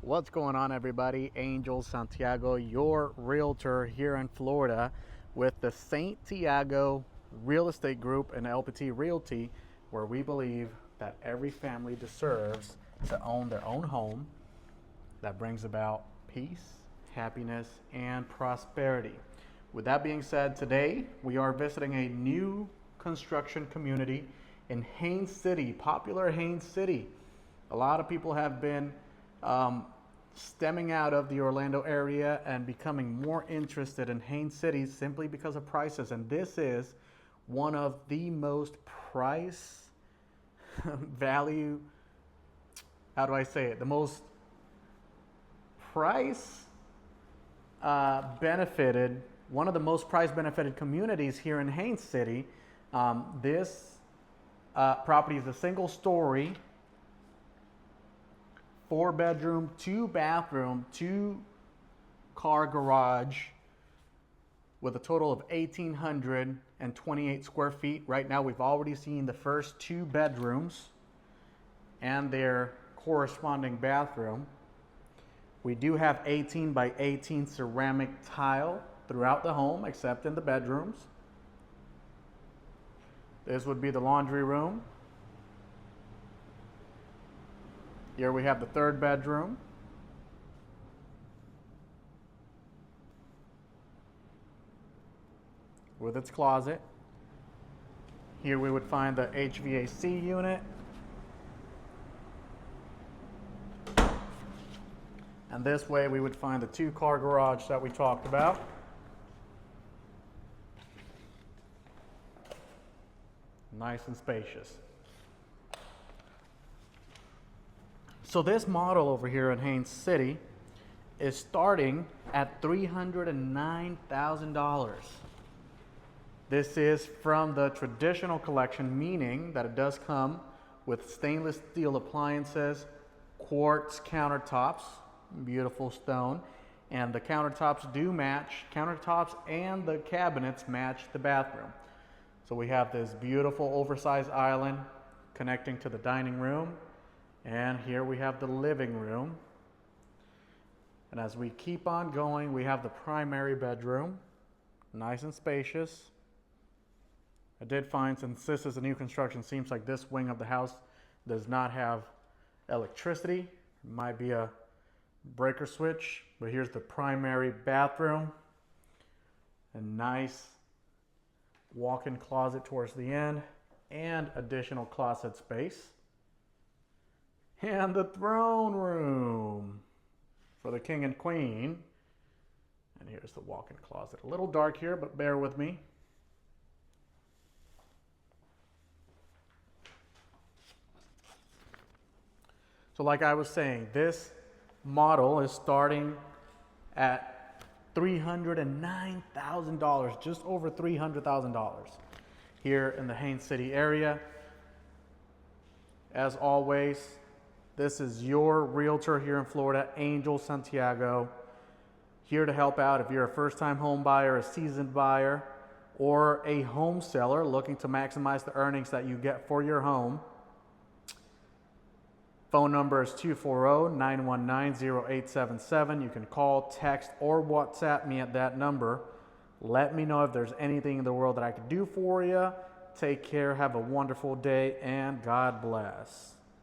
What's going on, everybody? Angel Santiago, your realtor here in Florida with the St. Tiago Real Estate Group and LPT Realty, where we believe that every family deserves to own their own home that brings about peace, happiness, and prosperity. With that being said, today we are visiting a new construction community in Haines City, popular Haines City. A lot of people have been stemming out of the Orlando area and becoming more interested in Haines City simply because of prices. And this is one of the most price value, how do I say it? The most price benefited, one of the most price benefited communities here in Haines City. This property is a single story, 4-bedroom, 2-bathroom, 2-car garage with a total of 1,828 square feet. Right now, we've already seen the first 2 bedrooms and their corresponding bathroom. We do have 18 by 18 ceramic tile throughout the home, except in the bedrooms. This would be the laundry room. Here we have the 3rd bedroom. With its closet. Here we would find the HVAC unit. And this way we would find the 2-car garage that we talked about. Nice and spacious. So this model over here in Haines City is starting at $309,000. This is from the traditional collection, meaning that it does come with stainless steel appliances, quartz countertops, beautiful stone, and the countertops do match, countertops and the cabinets match the bathroom. So we have this beautiful oversized island connecting to the dining room. And here we have the living room. And as we keep on going, we have the primary bedroom, nice and spacious. I did find, since this is a new construction, seems like this wing of the house does not have electricity. It might be a breaker switch, but here's the primary bathroom. A nice walk-in closet towards the end and additional closet space. And the throne room for the king and queen. And here's the walk-in closet. A little dark here, but bear with me. So like I was saying, this model is starting at $309,000, just over $300,000 here in the Haines City area. As always, this is your realtor here in Florida, Angel Santiago, here to help out if you're a first-time home buyer, a seasoned buyer, or a home seller looking to maximize the earnings that you get for your home. Phone number is 240-919-0877. You can call, text, or WhatsApp me at that number. Let me know if there's anything in the world that I could do for you. Take care, have a wonderful day, and God bless.